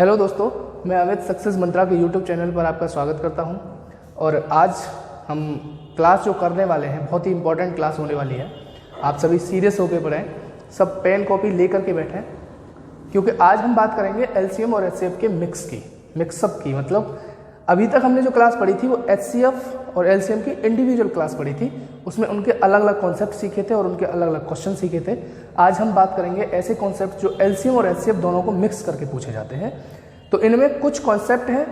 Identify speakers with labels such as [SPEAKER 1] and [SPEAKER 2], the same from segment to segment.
[SPEAKER 1] Hello दोस्तों, मैं Amit success मंत्रा के यूट्यूब चैनल पर आपका स्वागत करता हूं। और आज हम क्लास जो करने वाले हैं बहुत ही इंपॉर्टेंट क्लास होने वाली है। आप सभी सीरियस होकर पढ़ें, सब पेन कॉपी लेकर के बैठें, क्योंकि आज हम बात करेंगे एलसीएम और एचसीएफ के मिक्सअप की। मतलब अभी तक हमने जो क्लास पढ़ी थी वो एचसीएफ और एलसीएम की इंडिविजुअल क्लास पढ़ी थी, उसमें उनके अलग अलग कॉन्सेप्ट सीखे थे और उनके अलग अलग क्वेश्चन सीखे थे। आज हम बात करेंगे ऐसे कॉन्सेप्ट जो एलसीएम और एचसीएफ दोनों को मिक्स करके पूछे जाते हैं। तो इनमें कुछ कॉन्सेप्ट हैं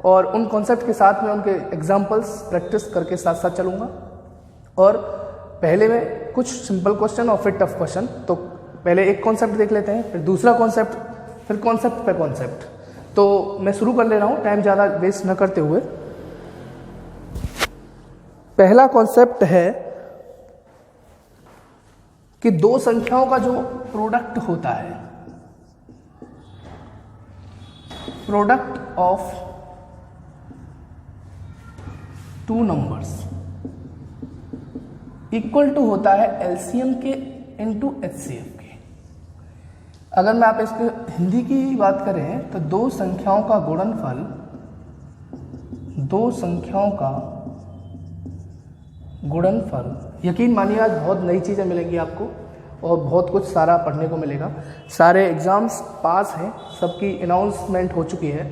[SPEAKER 1] और उन कॉन्सेप्ट के साथ में उनके एग्जाम्पल्स प्रैक्टिस करके साथ साथ चलूँगा। और पहले में कुछ सिंपल क्वेश्चन और फिर टफ क्वेश्चन। तो पहले एक कॉन्सेप्ट देख लेते हैं, फिर दूसरा कॉन्सेप्ट, फिर कॉन्सेप्ट पे कॉन्सेप्ट। तो मैं शुरू कर ले रहा हूँ टाइम ज़्यादा वेस्ट न करते हुए। पहला कॉन्सेप्ट है कि दो संख्याओं का जो प्रोडक्ट होता है, product of two numbers equal to होता है एलसीएम के इनटू एचसीएफ के। अगर मैं आप इसके हिंदी की बात करें तो दो संख्याओं का गुणनफल, यकीन मानिए आज बहुत नई चीज़ें मिलेंगी आपको और बहुत कुछ सारा पढ़ने को मिलेगा। सारे एग्ज़ाम्स पास हैं, सबकी अनाउंसमेंट हो चुकी है।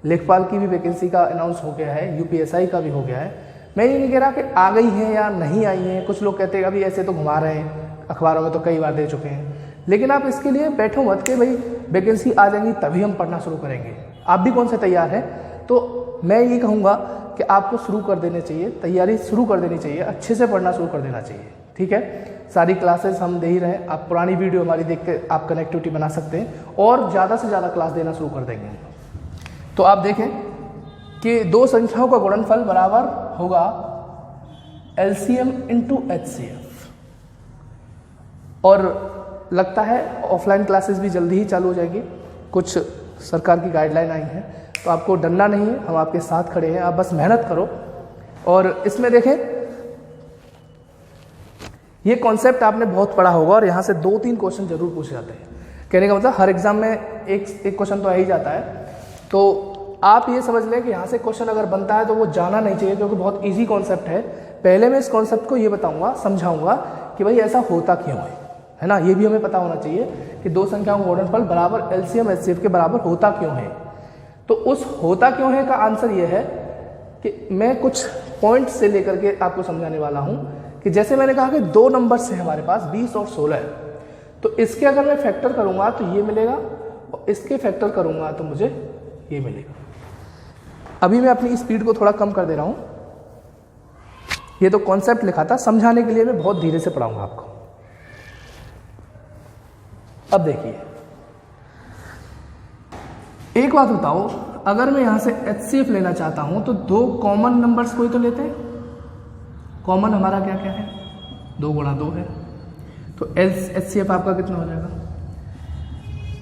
[SPEAKER 1] लेखपाल की भी वैकेंसी का अनाउंस हो गया है, यूपीएसआई का भी हो गया है। मैं ये नहीं कह रहा कि आ गई है या नहीं आई है, कुछ लोग कहते हैं अभी ऐसे तो घुमा रहे हैं, अखबारों में तो कई बार दे चुके हैं। लेकिन आप इसके लिए बैठो मत कि भाई वैकेंसी आ जाएंगी तभी हम पढ़ना शुरू करेंगे। आप भी कौन से तैयार हैं? तो मैं ये कहूँगा कि आपको शुरू कर देने चाहिए, तैयारी शुरू कर देनी चाहिए, अच्छे से पढ़ना शुरू कर देना चाहिए। ठीक है, सारी क्लासेस हम दे ही रहे हैं। आप पुरानी वीडियो हमारी देख के आप कनेक्टिविटी बना सकते हैं और ज़्यादा से ज़्यादा क्लास देना शुरू कर देंगे। तो आप देखें कि दो संख्याओं का गुणनफल बराबर होगा एलसीएम इंटू एचसीएफ। और लगता है ऑफलाइन क्लासेस भी जल्दी ही चालू हो जाएगी, कुछ सरकार की गाइडलाइन आई है, तो आपको डरना नहीं है, हम आपके साथ खड़े हैं। आप बस मेहनत करो। और इसमें देखें, ये कॉन्सेप्ट आपने बहुत पढ़ा होगा और यहाँ से 2-3 क्वेश्चन जरूर पूछे जाते हैं। कहने का मतलब हर एग्जाम में एक क्वेश्चन तो आ ही जाता है। तो आप ये समझ लें कि यहाँ से क्वेश्चन अगर बनता है तो वो जाना नहीं चाहिए, क्योंकि बहुत ईजी कॉन्सेप्ट है। पहले मैं इस कॉन्सेप्ट को ये बताऊँगा, समझाऊँगा कि भाई ऐसा होता क्यों है ना। ये भी हमें पता होना चाहिए कि दो संख्याओं का गुणनफल बराबर एलसीएम एचसीएफ के बराबर होता क्यों है। तो उस होता क्यों है का आंसर ये है कि मैं कुछ पॉइंट से लेकर के आपको समझाने वाला हूं कि जैसे मैंने कहा कि दो नंबर्स हैं हमारे पास 20 और 16 है, तो इसके अगर मैं फैक्टर करूंगा तो ये मिलेगा और इसके फैक्टर करूंगा तो मुझे ये मिलेगा। अभी मैं अपनी स्पीड को थोड़ा कम कर दे रहा हूं। ये तो कॉन्सेप्ट लिखा था, समझाने के लिए मैं बहुत धीरे से पढ़ाऊंगा आपको। अब देखिए, एक बात बताओ, अगर मैं यहां से एचसीएफ लेना चाहता हूं तो दो कॉमन नंबर्स कोई तो लेते हैं। कॉमन हमारा क्या क्या है? 2 गुणा 2 है। तो एचसीएफ आपका कितना हो जाएगा?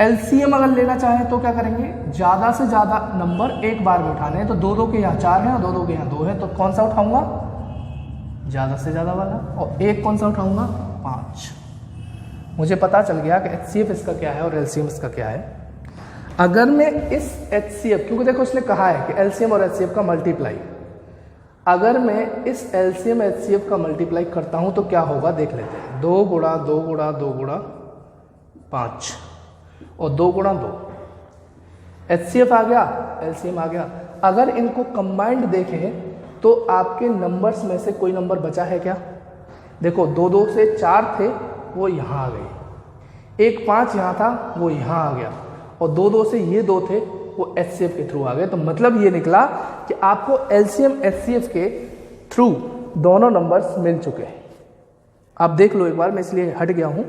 [SPEAKER 1] एलसीएम अगर लेना चाहें तो क्या करेंगे, ज्यादा से ज्यादा नंबर एक बार में उठाने हैं। तो 2 के यहाँ 4 है और 2 के यहाँ 2 है, तो कौन सा उठाऊंगा? ज्यादा से ज्यादा वाला। और एक कौन सा उठाऊंगा? 5। मुझे पता चल गया कि एचसीएफ इसका क्या है और एलसीएम इसका क्या है। अगर मैं इस एचसीएफ, क्योंकि देखो इसने कहा है कि एलसीएम और एचसीएफ का मल्टीप्लाई, अगर मैं इस एलसीएम एचसीएफ का मल्टीप्लाई करता हूं तो क्या होगा देख लेते हैं। 2 गुणा 2 गुणा 2 गुणा 5 और 2 गुणा 2, एचसीएफ आ गया, एलसीएम आ गया। अगर इनको कंबाइंड देखें तो आपके नंबर्स में से कोई नंबर बचा है क्या? देखो 2 से 4 थे, वो यहां आ गए। एक 5 यहां था, वो यहां आ गया। और 2 से ये 2 थे, वो एचसीएफ के थ्रू आ गए। तो मतलब ये निकला कि आपको एलसीएम एचसीएफ के थ्रू दोनों नंबर्स मिल चुके हैं। आप देख लो एक बार, मैं इसलिए हट गया हूं।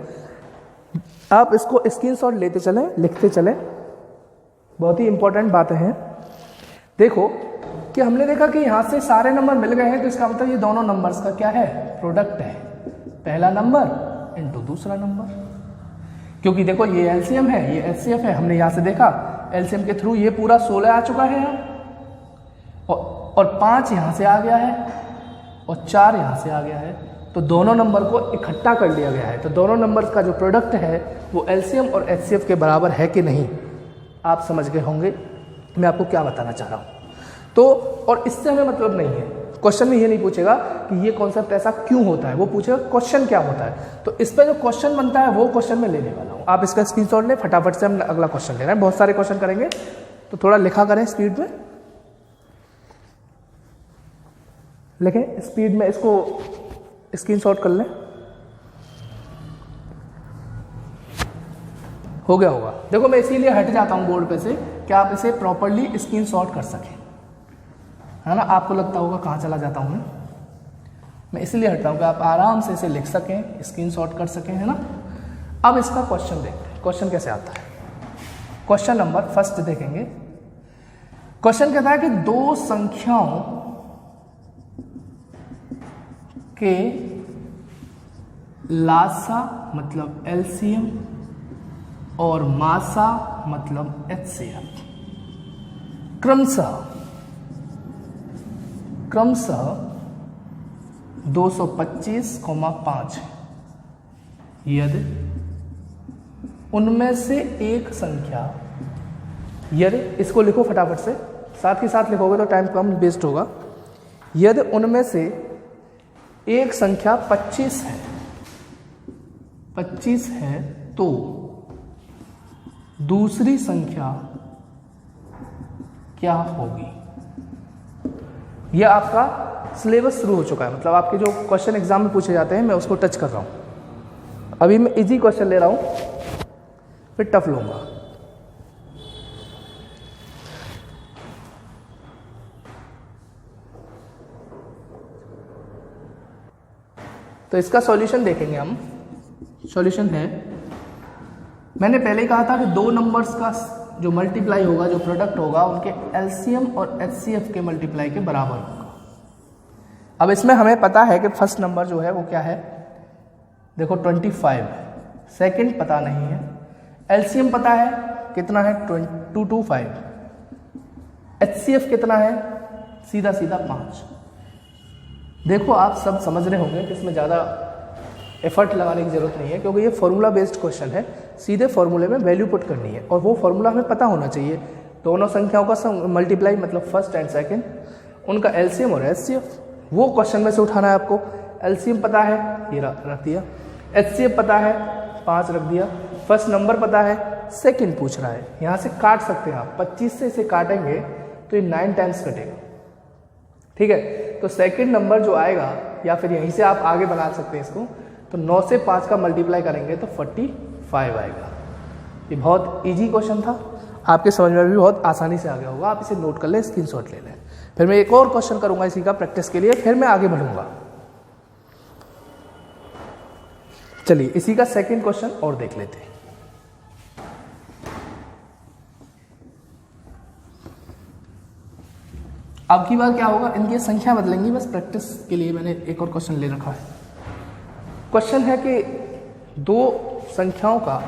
[SPEAKER 1] आप इसको स्क्रीनशॉट लेते चलें, लिखते चलें, बहुत ही इंपॉर्टेंट बातें हैं। देखो कि हमने देखा कि यहां से सारे नंबर मिल गए हैं, तो इसका मतलब ये दोनों नंबर्स का क्या है? प्रोडक्ट है। पहला नंबर इनटू दूसरा नंबर, क्योंकि देखो ये एलसीएम है, ये एचसीएफ है। हमने यहां से देखा एलसीएम के थ्रू ये पूरा 16 आ चुका है और 5 यहां से आ गया है और 4 यहां से आ गया है। तो दोनों नंबर को इकट्ठा कर लिया गया है। तो दोनों नंबर्स का जो प्रोडक्ट है वो एलसीएम और एचसीएफ के बराबर है कि नहीं, आप समझ गए होंगे मैं आपको क्या बताना चाह रहा हूँ। तो और इससे हमें मतलब नहीं है, क्वेश्चन में ये नहीं पूछेगा कि ये कॉन्सेप्ट ऐसा क्यों होता है, वो पूछेगा क्वेश्चन क्या होता है। तो इस पर जो क्वेश्चन बनता है वो क्वेश्चन मैं लेने वाला हूँ। आप इसका स्क्रीनशॉट लें, फटाफट से हम अगला क्वेश्चन ले रहे हैं। बहुत सारे क्वेश्चन करेंगे तो थोड़ा लिखा करें स्पीड में, लिखें स्पीड में, इसको स्क्रीनशॉट कर लें। हो गया होगा। देखो मैं इसीलिए हट जाता हूँ बोर्ड पे से कि आप इसे प्रॉपरली स्क्रीनशॉट कर सकें, है ना। आपको लगता होगा कहाँ चला जाता हूँ मैं इसलिए हटता हूँ कि आप आराम से इसे लिख सकें, स्क्रीनशॉट कर सकें, है ना। अब इसका क्वेश्चन देखते हैं, क्वेश्चन कैसे आता है। क्वेश्चन नंबर फर्स्ट देखेंगे। क्वेश्चन कहता है कि दो संख्याओं के लासा मतलब एलसीएम और मासा मतलब एचसीएफ क्रमशः 225,5 है। यदि उनमें से एक संख्या, यदि इसको लिखो फटाफट से, साथ ही साथ लिखोगे तो टाइम कम वेस्ट होगा। यदि उनमें से एक संख्या 25 है तो दूसरी संख्या क्या होगी। यह आपका सिलेबस शुरू हो चुका है, मतलब आपके जो क्वेश्चन एग्जाम में पूछे जाते हैं मैं उसको टच कर रहा हूं। अभी मैं इजी क्वेश्चन ले रहा हूं, फिर टफ लूंगा। तो इसका सॉल्यूशन देखेंगे हम। सॉल्यूशन है, मैंने पहले ही कहा था कि दो नंबर्स का जो मल्टीप्लाई होगा, जो प्रोडक्ट होगा, उनके एलसीएम और एचसीएफ के मल्टीप्लाई के बराबर होगा। अब इसमें हमें पता है कि फर्स्ट नंबर जो है वो क्या है, देखो 25, सेकंड पता नहीं है, एलसीएम पता है कितना है 225, एचसीएफ कितना है सीधा 5। देखो आप सब समझ रहे होंगे कि इसमें ज़्यादा एफर्ट लगाने की ज़रूरत नहीं है, क्योंकि ये फॉर्मूला बेस्ड क्वेश्चन है। सीधे फॉर्मूले में वैल्यू पुट करनी है और वो फॉर्मूला हमें पता होना चाहिए। दोनों संख्याओं का मल्टीप्लाई मतलब फर्स्ट एंड सेकंड, उनका एलसीएम और एचसीएफ, वो क्वेश्चन में से उठाना है आपको। एलसीएम पता है, ये रख दिया, एचसीएफ पता है 5 रख दिया, फर्स्ट नंबर पता है, सेकंड पूछ रहा है। यहाँ से काट सकते हैं आप, 25 से इसे काटेंगे तो ये 9 टाइम्स कटेगा, ठीक है। तो सेकंड नंबर जो आएगा, या फिर यहीं से आप आगे बना सकते हैं इसको, तो 9 से 5 का मल्टीप्लाई करेंगे तो 45 आएगा। ये बहुत इजी क्वेश्चन था, आपके समझ में भी बहुत आसानी से आ गया होगा। आप इसे नोट कर लें, स्क्रीनशॉट ले लें। फिर मैं एक और क्वेश्चन करूंगा इसी का प्रैक्टिस के लिए, फिर मैं आगे बढ़ूंगा। चलिए इसी का सेकंड क्वेश्चन और देख लेते हैं। अब की बार क्या होगा, इनकी संख्या बदलेंगी, बस प्रैक्टिस के लिए मैंने एक और क्वेश्चन ले रखा है। क्वेश्चन है कि दो संख्याओं का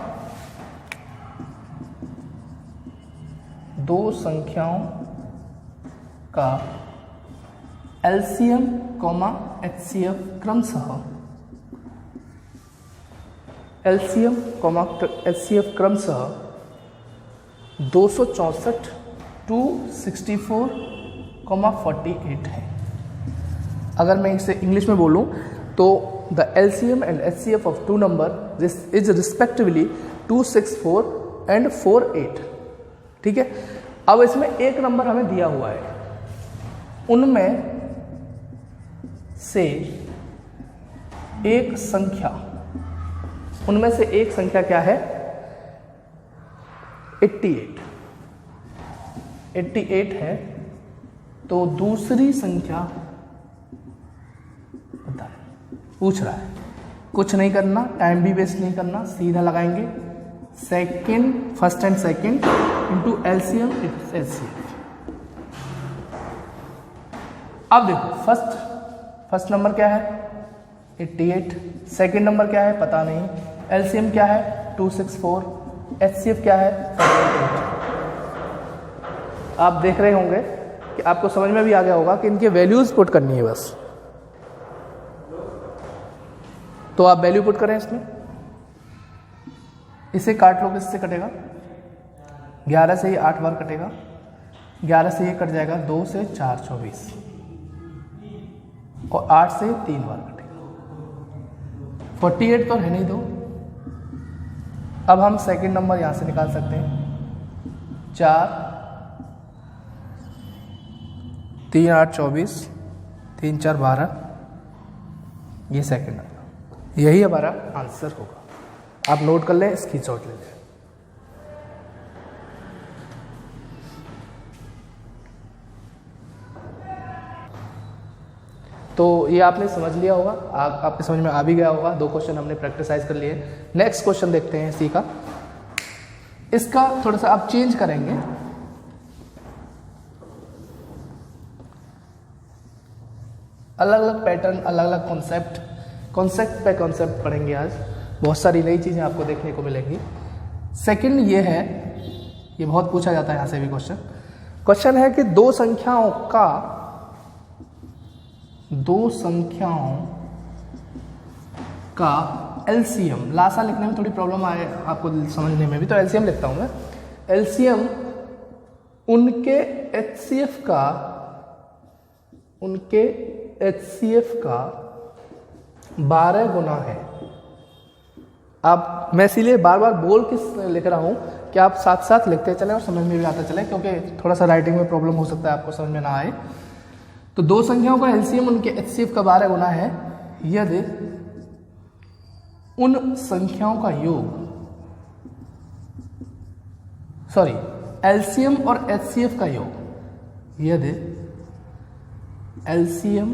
[SPEAKER 1] एलसीएम एचसीएफ क्रमशः 264, 264,48 है। अगर मैं इसे इंग्लिश में बोलूं तो the LCM and HCF of two number is respectively 264 and 48, ठीक है। अब इसमें एक नंबर हमें दिया हुआ है, उनमें से एक संख्या क्या है 88 है। तो दूसरी संख्या बताएं, पूछ रहा है। कुछ नहीं करना, टाइम भी वेस्ट नहीं करना, सीधा लगाएंगे second, first and second into LCM HCF. अब देखो फर्स्ट नंबर क्या है 88, सेकंड नंबर क्या है पता नहीं, एलसीएम क्या है 264, एचसीएफ क्या है 48। आप देख रहे होंगे कि आपको समझ में भी आ गया होगा कि इनके वैल्यूज पुट करनी है बस। तो आप वैल्यू पुट करें इसमें, इसे काट लो, किससे कटेगा 11 से ये 8 बार कटेगा, 11 से ये कट जाएगा, 2 से 4 24 और 8 से 3 बार कटेगा, 48 तो है नहीं 2। अब हम सेकंड नंबर यहां से निकाल सकते हैं, 4 3 8 24 3 4 12, ये सेकंड नंबर, यही हमारा आंसर होगा। आप नोट कर लें, स्क्रीनशॉट ले लें। तो ये आपने समझ लिया होगा, आपके समझ में आ भी गया होगा। 2 क्वेश्चन हमने प्रैक्टिसाइज कर लिए। नेक्स्ट क्वेश्चन देखते हैं इसी का। इसका थोड़ा सा आप चेंज करेंगे, अलग अलग पैटर्न, अलग अलग कॉन्सेप्ट पे कॉन्सेप्ट पढ़ेंगे आज। बहुत सारी नई चीज़ें आपको देखने को मिलेंगी। सेकंड ये है, ये बहुत पूछा जाता है यहाँ से भी क्वेश्चन है कि दो संख्याओं का एलसीएम, लासा लिखने में थोड़ी प्रॉब्लम आए आपको समझने में भी, तो एलसीएम लिखता हूँ मैं। एलसीएम उनके एचसीएफ का 12 गुना है। आप, मैं इसीलिए बार बार बोल के लिख रहा हूँ कि आप साथ साथ लिखते चलें और समझ में भी आता चले, क्योंकि थोड़ा सा राइटिंग में प्रॉब्लम हो सकता है, आपको समझ में ना आए। तो दो संख्याओं का एलसीएम उनके एचसीएफ का 12 गुना है यदि उन संख्याओं का योग, सॉरी, एलसीएम और एचसीएफ का योग, यदि एलसीएम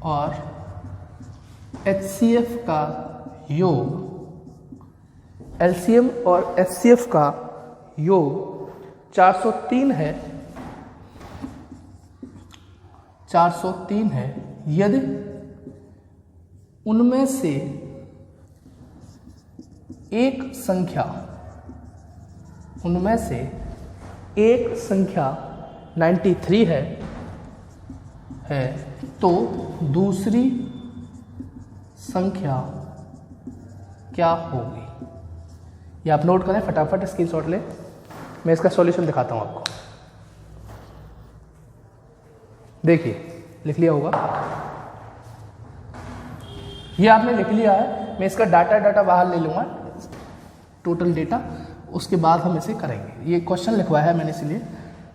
[SPEAKER 1] और एचसीएफ का योग, एलसीएम और एचसीएफ का योग 403 है, 403 है, यदि उनमें से एक संख्या 93 है तो दूसरी संख्या क्या होगी? ये आप नोट करें, फटाफट स्क्रीनशॉट लें। मैं इसका सॉल्यूशन दिखाता हूं आपको। देखिए, लिख लिया होगा, ये आपने लिख लिया है। मैं इसका डाटा बाहर ले लूंगा, टोटल डेटा, उसके बाद हम इसे करेंगे। ये क्वेश्चन लिखवाया है मैंने, इसलिए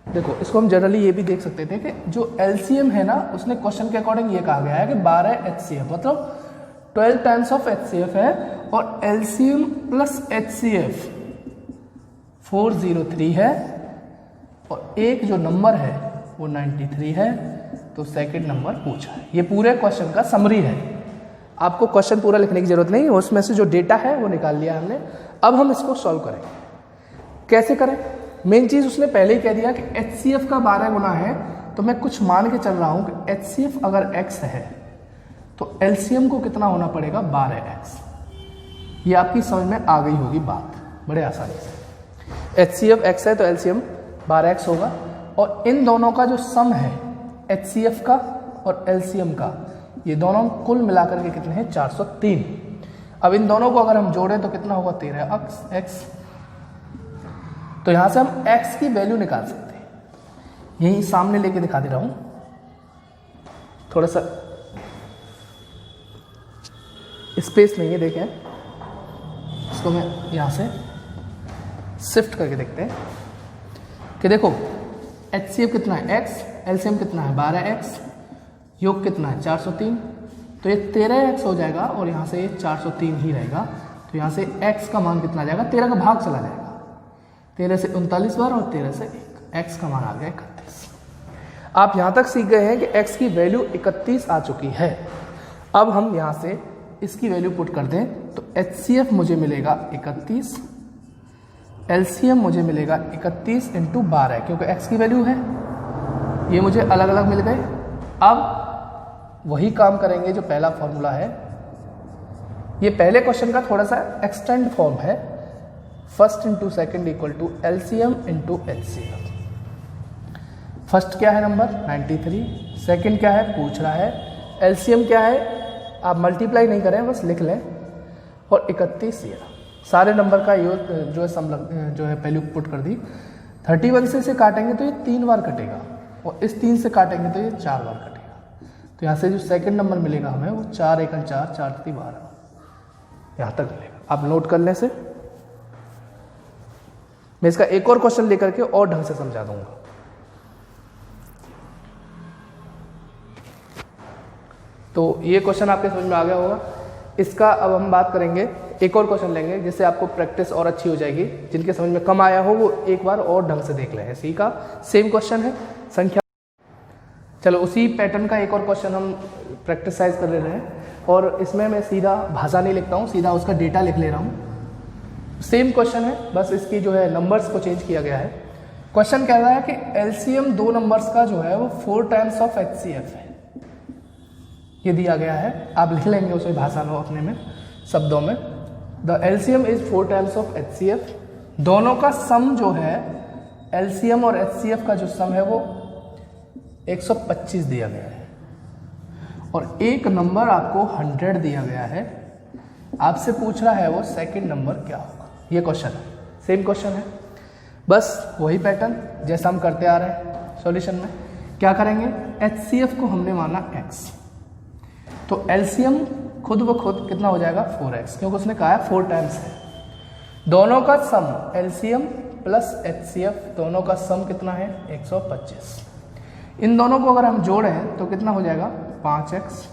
[SPEAKER 1] देखो, इसको हम जनरली ये भी देख सकते थे कि जो एलसीएम है ना, उसने क्वेश्चन के अकॉर्डिंग ये कहा गया है कि 12 एचसीएफ, मतलब 12 टाइम्स ऑफ एचसीएफ है, और एलसीएम प्लस एचसीएफ 403 है, और एक जो नंबर है वो 93 है। तो सेकंड नंबर पूछा है। ये पूरे क्वेश्चन का समरी है, आपको क्वेश्चन पूरा लिखने की जरूरत नहीं, उसमें से जो डेटा है वो निकाल लिया हमने। अब हम इसको सॉल्व करेंगे। कैसे करें? मेन चीज उसने पहले ही कह दिया कि एचसीएफ का 12 गुना है, तो मैं कुछ मान के चल रहा हूं कि एचसीएफ अगर x है तो एलसीएम को कितना होना पड़ेगा? 12x। ये आपकी समझ में आ गई होगी बात बड़े आसानी से। एचसीएफ x है तो एलसीएम 12x होगा, और इन दोनों का जो सम है, एचसीएफ का और एलसीएम का, ये दोनों कुल मिलाकर के कितने हैं? 403। अब इन दोनों को अगर हम जोड़ें तो कितना होगा? 13x। तो यहां से हम x की वैल्यू निकाल सकते हैं। यही सामने लेके दिखा दे रहा हूं, थोड़ा सा स्पेस नहीं है, देखें, इसको मैं यहां से शिफ्ट करके देखते हैं कि देखो, एचसीएफ कितना है? x, एलसीएम कितना है? 12x, योग कितना है? 403। तो ये 13x हो जाएगा, और यहाँ से ये 403 ही रहेगा। तो यहाँ से x का मान कितना आ जाएगा? 13 का भाग चला जाएगा, 13 से 39 बार, और 13 से 1, x का मान आ गया 31। आप यहाँ तक सीख गए हैं कि x की वैल्यू 31 आ चुकी है। अब हम यहाँ से इसकी वैल्यू पुट कर दें तो HCF मुझे मिलेगा 31, LCM मुझे मिलेगा 31 × 12, क्योंकि x की वैल्यू है, ये मुझे अलग अलग मिल गए। अब वही काम करेंगे जो पहला फॉर्मूला है। ये पहले क्वेश्चन का थोड़ा सा एक्सटेंड फॉर्म है, first into second equal to LCM × HCF। First क्या है नंबर? 93, सेकेंड क्या है पूछ रहा है, LCM क्या है आप मल्टीप्लाई नहीं करें, बस लिख लें, और 31 ये। सारे नंबर का योग जो है सम जो है वैल्यू पुट कर दी। 31 से इसे काटेंगे तो ये 3 बार कटेगा और इस 3 से काटेंगे तो ये 4 बार कटेगा। तो यहाँ से जो सेकंड नंबर मिलेगा हमें वो 4 एकम 4, 4 3 12 यहाँ तक मिलेगा। आप नोट कर लें से। मैं इसका एक और क्वेश्चन लेकर के और ढंग से समझा दूंगा। तो ये क्वेश्चन आपके समझ में आ गया होगा। इसका अब हम बात करेंगे, एक और क्वेश्चन लेंगे जिससे आपको प्रैक्टिस और अच्छी हो जाएगी। जिनके समझ में कम आया हो वो एक बार और ढंग से देख लें। इसी का सेम क्वेश्चन है, संख्या। चलो उसी पैटर्न का एक और क्वेश्चन हम प्रैक्टिस साइज कर ले रहे हैं और इसमें मैं सीधा भाषा नहीं लिखता हूँ, सीधा उसका डेटा लिख ले रहा हूँ। सेम क्वेश्चन है, बस इसकी जो है नंबर्स को चेंज किया गया है। क्वेश्चन कह रहा है कि एलसीएम 2 नंबर्स का जो है वो 4 टाइम्स ऑफ एचसीएफ है। ये दिया गया है, आप लिख लेंगे उसे भाषा में अपने में शब्दों में। The LCM is 4 times of HCF. दोनों का सम जो है, एलसीएम और एचसीएफ का जो सम है वो 125 दिया गया है और एक नंबर आपको 100 दिया गया है। आपसे पूछ रहा है वो सेकंड नंबर क्या होगा। ये क्वेश्चन है, सेम क्वेश्चन है, बस वही पैटर्न जैसा हम करते आ रहे हैं। सॉल्यूशन में क्या करेंगे, एचसीएफ को हमने माना x, तो एलसीएम खुद ब खुद कितना हो जाएगा 4x, क्योंकि उसने कहा है 4 टाइम्स है। दोनों का सम एलसीएम प्लस एचसीएफ, दोनों का सम कितना है 125। इन दोनों को अगर हम जोड़ें तो कितना हो जाएगा 5x।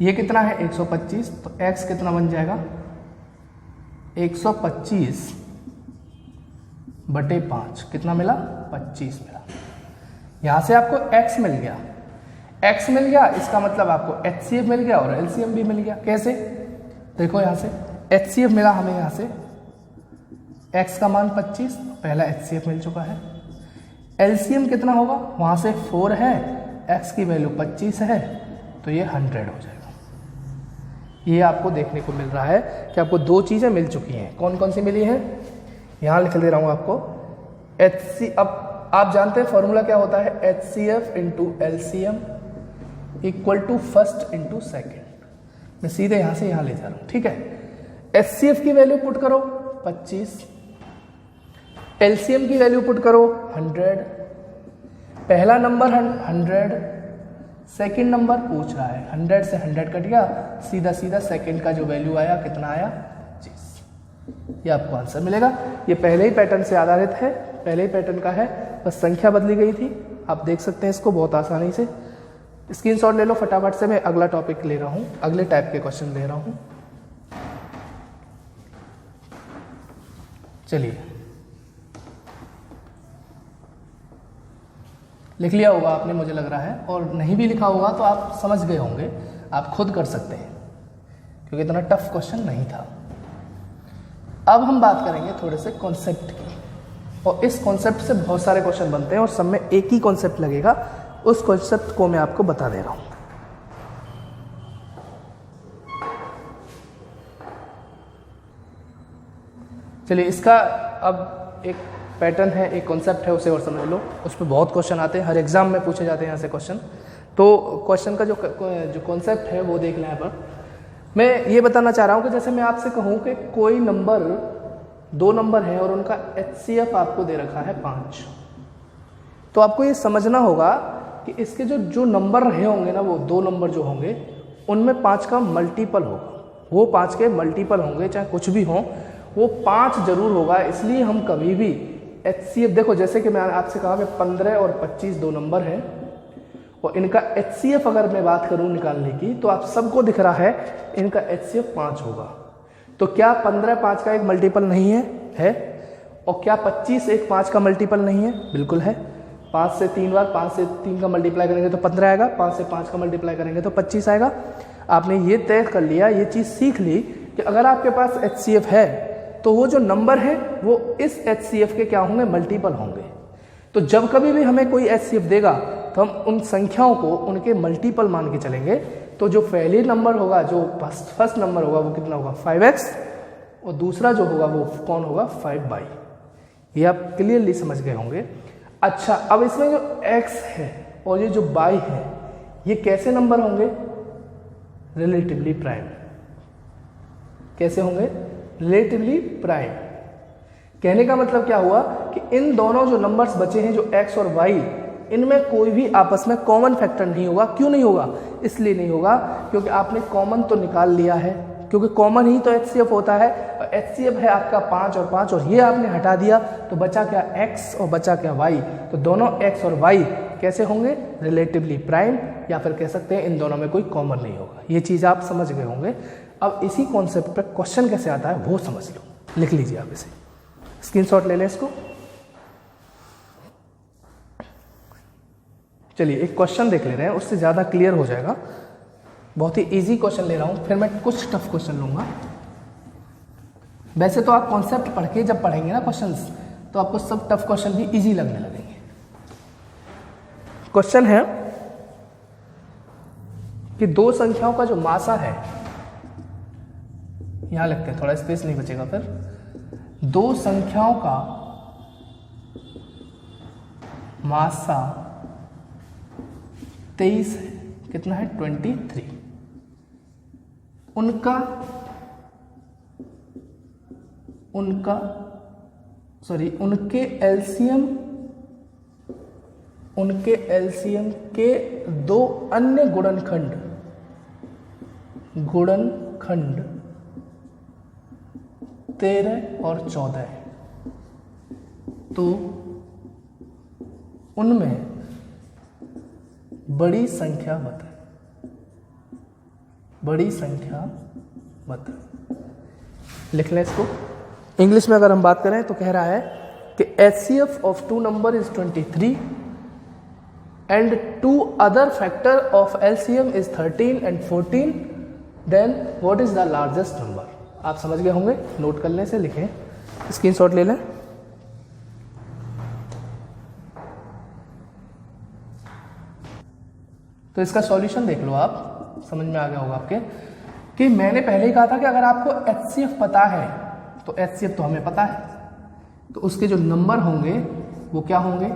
[SPEAKER 1] ये कितना है 125, तो x कितना बन जाएगा 125 बटे 5, कितना मिला 25 मिला। यहां से आपको x मिल गया, x मिल गया, इसका मतलब आपको HCF मिल गया और LCM भी मिल गया। कैसे, देखो यहां से HCF मिला हमें, यहां से x का मान 25, पहला HCF मिल चुका है। LCM कितना होगा, वहां से 4 है, x की वैल्यू 25 है, तो ये 100 हो जाएगा। ये आपको देखने को मिल रहा है कि आपको 2 चीजें मिल चुकी हैं। कौन कौन सी मिली हैं, यहां लिख दे रहा हूं आपको। अब आप जानते हैं फॉर्मूला क्या होता है, HCF into LCM equal to first into second. मैं सीधे यहां से यहां ले जा रहा हूं, ठीक है। HCF की वैल्यू पुट करो 25, LCM की वैल्यू पुट करो 100। पहला नंबर 100, सेकंड नंबर पूछ रहा है, 100 से 100 कट गया, सीधा सीधा सेकंड का जो वैल्यू आया कितना आया 25। ये आपको आंसर मिलेगा। ये पहले ही पैटर्न से आधारित है, पहले ही पैटर्न का है, बस संख्या बदली गई थी। आप देख सकते हैं इसको बहुत आसानी से। स्क्रीनशॉट ले लो फटाफट से। मैं अगला टॉपिक ले रहा हूं, अगले टाइप के क्वेश्चन ले रहा हूं। चलिए, लिख लिया होगा आपने मुझे लग रहा है, और नहीं भी लिखा होगा तो आप समझ गए होंगे, आप खुद कर सकते हैं क्योंकि इतना टफ क्वेश्चन नहीं था। अब हम बात करेंगे थोड़े से कॉन्सेप्ट की, और इस कॉन्सेप्ट से बहुत सारे क्वेश्चन बनते हैं और सब में एक ही कॉन्सेप्ट लगेगा। उस कॉन्सेप्ट को मैं आपको बता दे रहा हूं। चलिए, इसका अब एक पैटर्न है, एक कॉन्सेप्ट है, उसे और समझ लो। उस पर बहुत क्वेश्चन आते हैं, हर एग्जाम में पूछे जाते हैं यहाँ से क्वेश्चन। तो क्वेश्चन का जो कॉन्सेप्ट है वो देख लें। यहाँ पर मैं ये बताना चाह रहा हूँ कि जैसे मैं आपसे कहूँ कि कोई नंबर, 2 नंबर है और उनका HCF आपको दे रखा है 5, तो आपको ये समझना होगा कि इसके जो नंबर रहे होंगे ना, वो 2 नंबर जो होंगे उनमें 5 का मल्टीपल होगा। वो 5 के मल्टीपल होंगे, चाहे कुछ भी हो, वो 5 जरूर होगा। इसलिए हम कभी भी HCF, देखो जैसे कि मैंने आपसे कहा कि 15 और 25 2 नंबर हैं और इनका HCF अगर मैं बात करूं निकालने की, तो आप सबको दिख रहा है इनका HCF 5 होगा। तो क्या 15 5 का एक मल्टीपल नहीं है? और क्या 25 एक 5 का मल्टीपल नहीं है? बिल्कुल है। 5 से 3 बार 5 से 3 का मल्टीप्लाई करेंगे तो 15 आएगा, 5 से 5 का मल्टीप्लाई करेंगे तो 25 आएगा। आपने ये तय कर लिया, ये चीज़ सीख ली कि अगर आपके पास HCF है तो वो जो नंबर है वो इस HCF के क्या होंगे, मल्टीपल होंगे। तो जब कभी भी हमें कोई HCF देगा तो हम उन संख्याओं को उनके मल्टीपल मान के चलेंगे। तो जो पहले नंबर होगा, जो फर्स्ट नंबर होगा, वो कितना होगा 5x, और दूसरा जो होगा वो कौन होगा 5y। ये आप क्लियरली समझ गए होंगे। अच्छा, अब इसमें जो x है और ये जो y है, ये कैसे नंबर होंगे? Relatively prime. कैसे होंगे? Relatively prime. कहने का मतलब क्या हुआ कि इन दोनों जो नंबर्स बचे हैं जो x और y, इनमें कोई भी आपस में कॉमन फैक्टर नहीं होगा। क्यों नहीं होगा? इसलिए नहीं होगा क्योंकि आपने कॉमन तो निकाल लिया है, क्योंकि कॉमन ही तो HCF होता है, और HCF है आपका 5 और 5, और ये आपने हटा दिया तो बचा क्या x और बचा क्या y। तो दोनों x और y कैसे होंगे? रिलेटिवली प्राइम, या फिर कह सकते हैं इन दोनों में कोई कॉमन नहीं होगा। ये चीज़ आप समझ गए होंगे। अब इसी कॉन्सेप्ट पर क्वेश्चन कैसे आता है वो समझ लो, लिख लीजिए आप इसे, स्क्रीनशॉट ले लें इसको। चलिए एक क्वेश्चन देख ले रहे हैं, उससे ज़्यादा क्लियर हो जाएगा। बहुत ही इजी क्वेश्चन ले रहा हूँ, फिर मैं कुछ टफ क्वेश्चन लूँगा। वैसे तो आप कॉन्सेप्ट पढ़ के जब पढ़ेंगे ना क्वेश्चंस, तो आपको सब टफ क्वेश्चन भी इजी लगने लगेंगे। क्वेश्चन है कि दो संख्याओं का जो मासा है, यहां लिखते हैं, थोड़ा स्पेस नहीं बचेगा फिर। दो संख्याओं का मासा 23 है, कितना है? 23। उनके एलसीएम के दो अन्य गुणनखंड 13 और 14 है, तो उनमें बड़ी संख्या बताए। लिख लें इसको। इंग्लिश में अगर हम बात करें तो कह रहा है कि HCF of two number is 23 and two other factor of LCM is 13 and 14, then what is the largest number? आप समझ गए होंगे, नोट करने से लिखें, स्क्रीनशॉट ले लें। तो इसका सॉल्यूशन देख लो आप, समझ में आ गया होगा आपके कि मैंने पहले ही कहा था कि अगर आपको HCF पता है तो HCF तो हमें पता है, तो उसके जो नंबर होंगे वो क्या होंगे?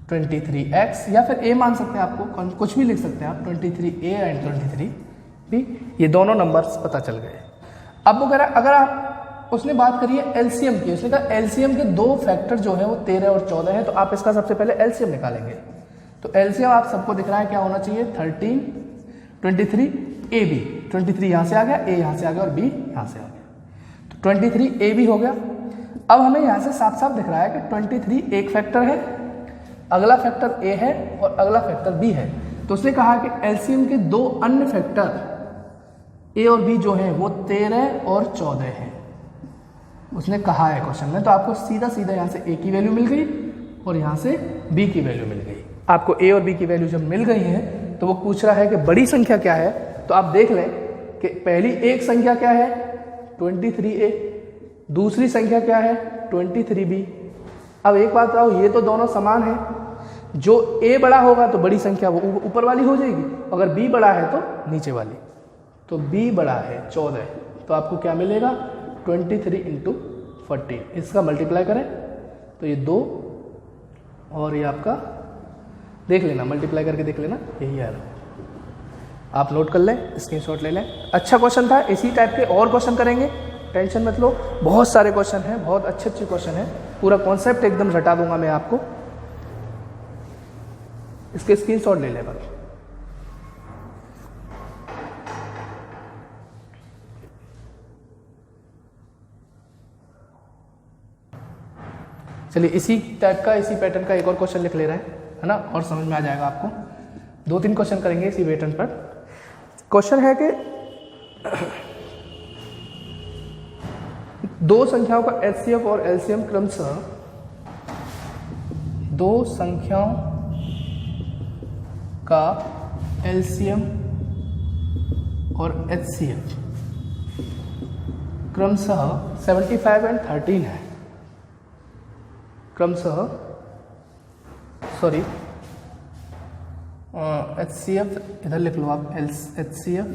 [SPEAKER 1] 23x, या फिर a मान सकते हैं, आपको कुछ भी लिख सकते हैं आप, 23a एंड 23b, ये दोनों नंबर्स पता चल गए। अब अगर आप उसने बात करी है एलसीएम की, उसने कहा एलसीएम के दो फैक्टर जो है वो 13 और 14 है, तो आप इसका सबसे पहले एलसीएम निकालेंगे। तो एलसीएम आप सबको दिख रहा है क्या होना चाहिए? 13, 23, ab, 23 यहाँ से आ गया, a यहाँ से आ गया और b यहाँ से आ गया, तो 23 ab हो गया। अब हमें यहाँ से साफ साफ दिख रहा है कि 23 एक फैक्टर है, अगला फैक्टर a है और अगला फैक्टर b है। तो उसने कहा कि एलसीएम के दो अन्य फैक्टर a और b जो हैं वो 13 और 14 हैं, उसने कहा है क्वेश्चन में। तो आपको सीधा सीधा यहाँ से a की वैल्यू मिल गई और यहाँ से b की वैल्यू मिल गई। आपको a और b की वैल्यू जब मिल गई है तो वो पूछ रहा है कि बड़ी संख्या क्या है। तो आप देख लें कि पहली एक संख्या क्या है? 23a, दूसरी संख्या क्या है? 23b। अब एक बात बताओ, ये तो दोनों समान है, जो a बड़ा होगा तो बड़ी संख्या वो ऊपर वाली हो जाएगी, अगर b बड़ा है तो नीचे वाली। तो b बड़ा है 14, तो आपको क्या मिलेगा? 23 इंटू 14, इसका मल्टीप्लाई करें तो ये 2 और ये आपका देख लेना, मल्टीप्लाई करके देख लेना, यही आ रहा है। आप नोट कर लें, स्क्रीनशॉट ले लें। अच्छा क्वेश्चन था, इसी टाइप के और क्वेश्चन करेंगे, टेंशन मत लो, बहुत सारे क्वेश्चन हैं, बहुत अच्छे अच्छे क्वेश्चन हैं, पूरा कॉन्सेप्ट एकदम रटा दूंगा मैं आपको। इसके स्क्रीनशॉट ले लें बस। चलिए इसी टाइप का, इसी पैटर्न का एक और क्वेश्चन लिख ले रहे हैं, है ना, और समझ में आ जाएगा आपको। 2-3 क्वेश्चन करेंगे इसी पैटर्न पर। क्वेश्चन है कि दो संख्याओं का HCF और LCM क्रमशः, दो संख्याओं का LCM और HCF क्रमशः 75 एंड 13 है। क्रमशः HCF इधर लिख लो आप, HCF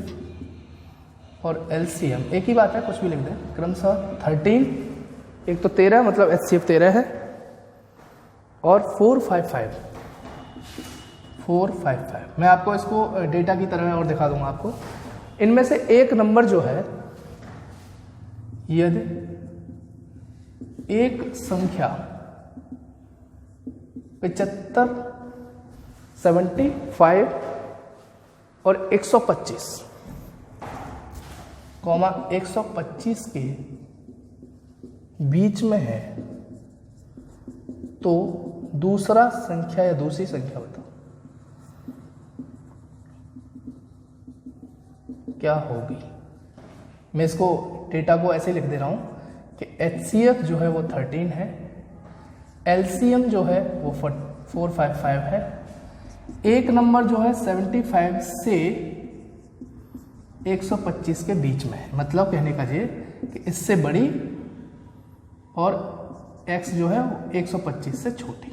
[SPEAKER 1] और LCM एक ही बात है, कुछ भी लिख दें। क्रमशः 13, एक तो 13 मतलब HCF 13 है, और 455 मैं आपको इसको डेटा की तरह और दिखा दूंगा आपको। इनमें से एक नंबर जो है यदि एक संख्या 75, 75 और 125, 125 के बीच में है, तो दूसरा संख्या या दूसरी संख्या बताओ क्या होगी। मैं इसको डेटा को ऐसे लिख दे रहा हूं कि HCF जो है वो 13 है, LCM जो है वो 455 है, एक नंबर जो है 75 से 125 के बीच में है। मतलब कहने का ये कि इससे बड़ी और x जो है वो 125 से छोटी।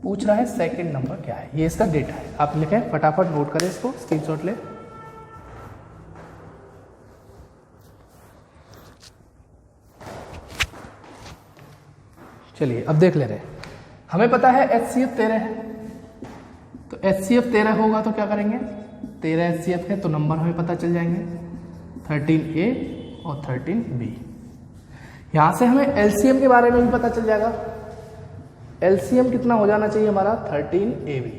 [SPEAKER 1] पूछ रहा है सेकंड नंबर क्या है, ये इसका डेटा है। आप लिखें, फटाफट नोट करें इसको, स्क्रीनशॉट ले। चलिए अब देख ले रहे हैं। हमें पता है HCF 13 है, तो HCF 13 होगा तो क्या करेंगे, 13 HCF है तो नंबर हमें पता चल जाएंगे 13A और 13B। यहां से हमें LCM के बारे में भी पता चल जाएगा। LCM कितना हो जाना चाहिए हमारा 13AB,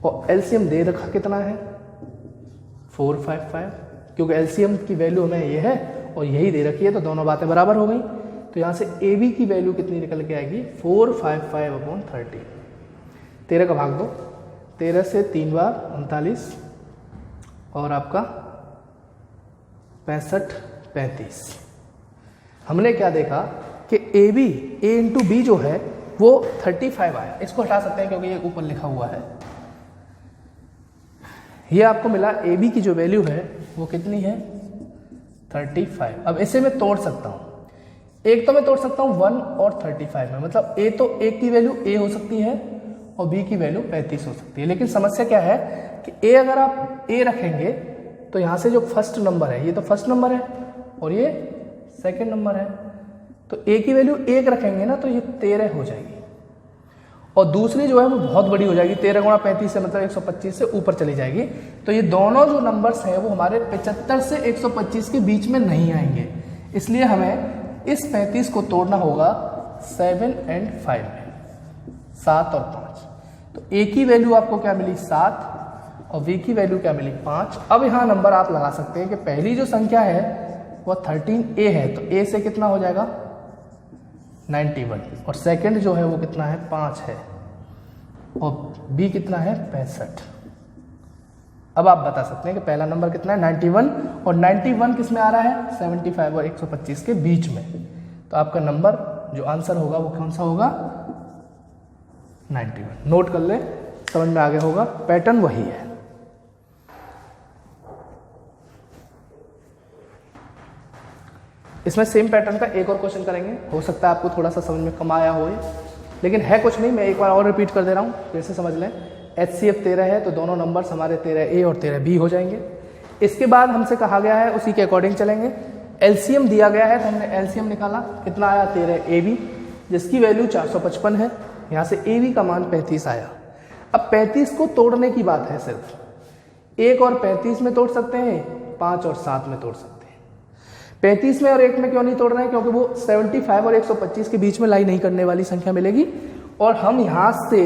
[SPEAKER 1] और LCM दे रखा कितना है 455, क्योंकि LCM की वैल्यू हमें ये है और यही दे रखी है, तो दोनों बातें बराबर हो गई। तो यहां से AB की वैल्यू कितनी निकल के आएगी 455/13। 13 का भाग दो, 13 से 3 बार 39 और आपका 65, 35। हमने क्या देखा कि A इंटू B जो है वो 35 आया। इसको हटा सकते हैं क्योंकि ये ऊपर लिखा हुआ है। ये आपको मिला AB की जो वैल्यू है वो कितनी है 35। अब इसे मैं तोड़ सकता हूं, एक तो मैं तोड़ सकता हूं 1 और 35 में, मतलब A तो A की वैल्यू A हो सकती है और B की वैल्यू 35 हो सकती है। लेकिन समस्या क्या है कि A अगर आप A रखेंगे तो यहां से जो फर्स्ट नंबर है, ये तो फर्स्ट नंबर है और ये सेकंड नंबर है, तो A की वैल्यू 1 रखेंगे ना तो ये 13 हो जाएगी, और दूसरी जो है वो बहुत बड़ी हो जाएगी, 13 गुणा 35 से मतलब 125 से ऊपर चली जाएगी। तो ये दोनों जो नंबर्स हैं वो हमारे 75 से 125 के बीच में नहीं आएंगे, इसलिए हमें इस 35 को तोड़ना होगा 7 और 5 में, 7 और 5। तो A की वैल्यू आपको क्या मिली 7 और B की वैल्यू क्या मिली 5। अब यहाँ नंबर आप लगा सकते हैं कि पहली जो संख्या है वो 13A है, तो A से कितना हो जाएगा 91, और सेकंड जो है वो कितना है 5 है, और B कितना है 65। अब आप बता सकते हैं कि पहला नंबर कितना है 91, और 91 किस में आ रहा है 75 और 125 के बीच में। तो आपका नंबर जो आंसर होगा वो कौन सा होगा 91। नोट कर ले, समझ में आ गया होगा, पैटर्न वही है। इसमें सेम पैटर्न का एक और क्वेश्चन करेंगे, हो सकता है आपको थोड़ा सा समझ में कम आया हो, लेकिन है कुछ नहीं, मैं एक बार और रिपीट कर दे रहा हूँ, फिर से समझ लें। HCF 13 है तो दोनों नंबर्स हमारे 13A और 13B हो जाएंगे। इसके बाद हमसे कहा गया है उसी के अकॉर्डिंग चलेंगे। LCM दिया गया है तो हमने LCM निकाला, कितना आया 13AB, जिसकी वैल्यू 455 है। यहाँ से AB का मान 35 आया। अब 35 को तोड़ने की बात है, सिर्फ 1 और 35 में तोड़ सकते हैं, 5 और 7 में तोड़ सकते हैं। 35 में और 1 में क्यों नहीं तोड़ रहे हैं, क्योंकि वो 75 और 125 के बीच में लाई नहीं करने वाली संख्या मिलेगी, और हम यहाँ से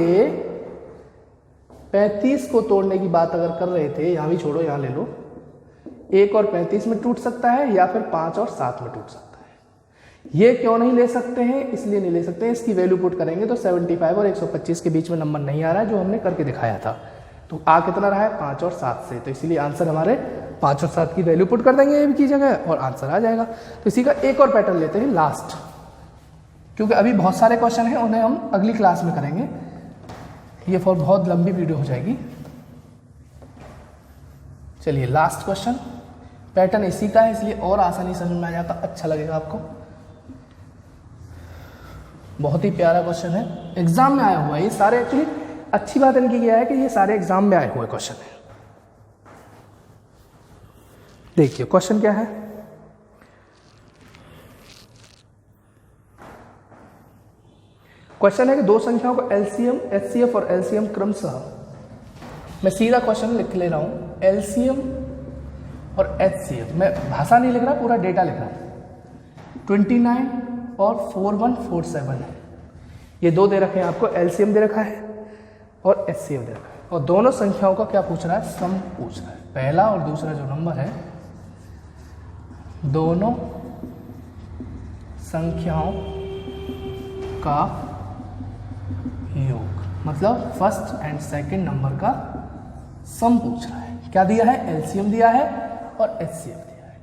[SPEAKER 1] 35 को तोड़ने की बात अगर कर रहे थे, यहाँ भी छोड़ो, यहाँ ले लो, 1 और 35 में टूट सकता है या फिर 5 और 7 में टूट सकता है। ये क्यों नहीं ले सकते हैं, इसलिए नहीं ले सकते हैं, इसकी वैल्यू पुट करेंगे तो 75 और 125 के बीच में नंबर नहीं आ रहा है जो हमने करके दिखाया था। तो आ कितना रहा है 5 और 7 से, तो इसीलिए आंसर हमारे 5 और 7 की वैल्यू पुट कर देंगे ए की जगह और आंसर आ जाएगा। तो इसी का एक और पैटर्न लेते हैं लास्ट, क्योंकि अभी बहुत सारे क्वेश्चन हैं, उन्हें हम अगली क्लास में करेंगे, ये फॉर बहुत लंबी वीडियो हो जाएगी। चलिए लास्ट क्वेश्चन, पैटर्न इसी का है इसलिए और आसानी समझ में आ जाता, अच्छा लगेगा आपको। बहुत ही प्यारा क्वेश्चन है, एग्जाम में आया हुआ है ये सारे। एक्चुअली अच्छी बात इनकी क्या है कि ये सारे एग्जाम में आए हुए क्वेश्चन है। देखिए क्वेश्चन क्या है, क्वेश्चन है कि दो संख्याओं को LCM, HCF और LCM क्रमशः, मैं सीधा क्वेश्चन लिख ले रहा हूं, LCM और HCF, मैं भाषा नहीं लिख रहा, पूरा डेटा लिख रहा हूँ। 29 और 4147 है, ये दो दे रखे हैं आपको, LCM दे रखा है और HCF दे रखा है, और दोनों संख्याओं का क्या पूछ रहा है, सम पूछ रहा है। पहला और दूसरा जो नंबर है, दोनों संख्याओं का योग, मतलब फर्स्ट एंड सेकंड नंबर का सम पूछ रहा है। क्या दिया है, LCM दिया है और HCF दिया है।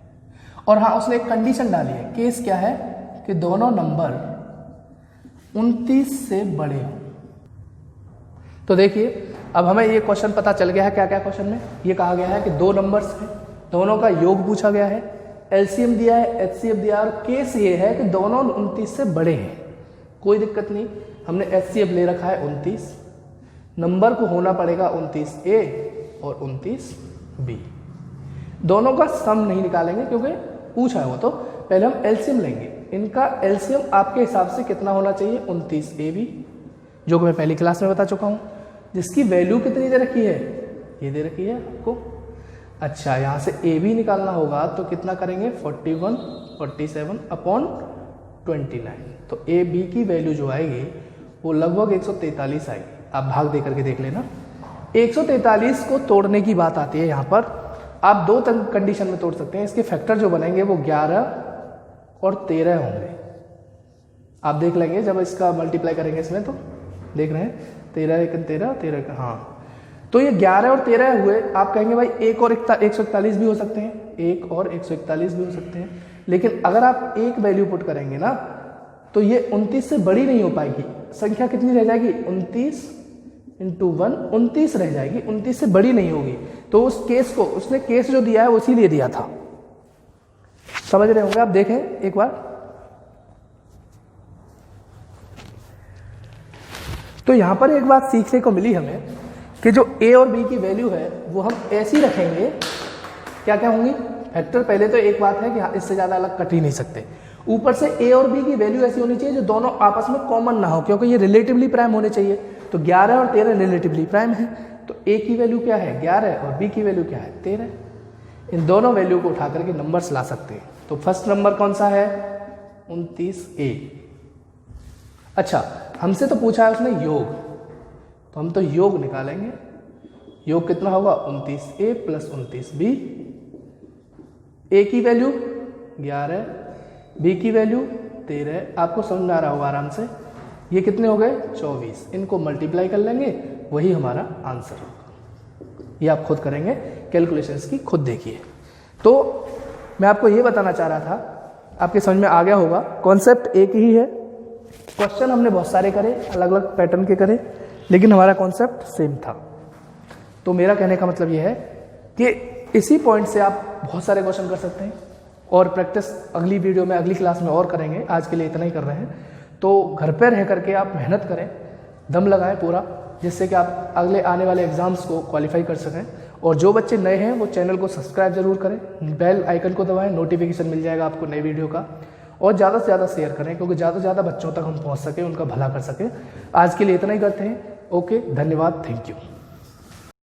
[SPEAKER 1] और हाँ, उसने एक कंडीशन डाली है, केस क्या है कि दोनों नंबर 29 से बड़े हों। तो देखिए, अब हमें ये क्वेश्चन पता चल गया है, क्या क्या क्वेश्चन में ये कहा गया है कि दो नंबर्स हैं, दोनों का योग पूछा गया है, LCM दिया है, HCF दिया है, और केस ये है कि दोनों 29 से बड़े हैं। कोई दिक्कत नहीं, हमने HCF ले रखा है 29, नंबर को होना पड़ेगा 29A और 29B। दोनों का सम नहीं निकालेंगे क्योंकि पूछा है वो, तो पहले हम LCM लेंगे। इनका LCM आपके हिसाब से कितना होना चाहिए, 29AB, जो कि मैं पहली क्लास में बता चुका हूँ, जिसकी वैल्यू कितनी दे रखी है, ये दे रखी है आपको। अच्छा, यहाँ से AB निकालना होगा तो कितना करेंगे, 41 47 अपॉन 29। तो AB की वैल्यू जो आएगी वो लगभग 143 आएगी। आप भाग दे करके देख लेना। 143 को तोड़ने की बात आती है यहाँ पर, आप दो कंडीशन में तोड़ सकते हैं। इसके फैक्टर जो बनेंगे वो 11 और 13 होंगे। आप देख लेंगे जब इसका मल्टीप्लाई करेंगे इसमें, तो देख रहे हैं 13 एक 13 13 का, हाँ, तो ये 11 और 13 हुए। आप कहेंगे भाई 1 और 141 भी हो सकते हैं, 1 और 141 भी हो सकते हैं, लेकिन अगर आप एक वैल्यू पुट करेंगे ना तो ये 29 से बड़ी नहीं हो पाएगी। संख्या कितनी रह जाएगी, 29 इंटू 1, 29 रह जाएगी, 29 से बड़ी नहीं होगी। तो उस केस को, उसने केस जो दिया है वो इसीलिए दिया था। समझ रहे होंगे आप, देखें एक बार। तो यहां पर एक बात सीखने को मिली हमें कि जो A और B की वैल्यू है वो हम ऐसी रखेंगे, क्या क्या होंगी, फैक्टर। पहले तो एक बात है कि इससे ज्यादा अलग कट ही नहीं सकते। ऊपर से A और B की वैल्यू ऐसी होनी चाहिए जो दोनों आपस में कॉमन ना हो, क्योंकि ये रिलेटिवली प्राइम होने चाहिए। तो 11 और 13 रिलेटिवली प्राइम है, तो A की वैल्यू क्या है, 11, और B की वैल्यू क्या है, 13। इन दोनों वैल्यू को उठा करके नंबर्स ला सकते हैं। तो फर्स्ट नंबर कौन सा है, 29A। अच्छा, हमसे तो पूछा है उसने योग, तो हम तो योग निकालेंगे। योग कितना होगा, 29A प्लस 29B। A की वैल्यू 11, B की वैल्यू 13। आपको समझ में आ रहा होगा आराम से। ये कितने हो गए, 24। इनको मल्टीप्लाई कर लेंगे, वही हमारा आंसर होगा। ये आप खुद करेंगे, कैलकुलेशंस की खुद देखिए। तो मैं आपको ये बताना चाह रहा था, आपके समझ में आ गया होगा, कॉन्सेप्ट एक ही है। क्वेश्चन हमने बहुत सारे करे, अलग अलग पैटर्न के करे, लेकिन हमारा कॉन्सेप्ट सेम था। तो मेरा कहने का मतलब ये है कि इसी पॉइंट से आप बहुत सारे क्वेश्चन कर सकते हैं, और प्रैक्टिस अगली वीडियो में, अगली क्लास में और करेंगे। आज के लिए इतना ही कर रहे हैं। तो घर पे रह करके आप मेहनत करें, दम लगाएं पूरा, जिससे कि आप अगले आने वाले एग्जाम्स को क्वालिफाई कर सकें। और जो बच्चे नए हैं वो चैनल को सब्सक्राइब जरूर करें, बेल आइकन को दबाएं, नोटिफिकेशन मिल जाएगा आपको नई वीडियो का। और ज़्यादा से ज़्यादा शेयर करें, क्योंकि ज़्यादा से ज़्यादा बच्चों तक हम पहुँच सकें, उनका भला कर सकें। आज के लिए इतना ही करते हैं। ओके, धन्यवाद, थैंक यू।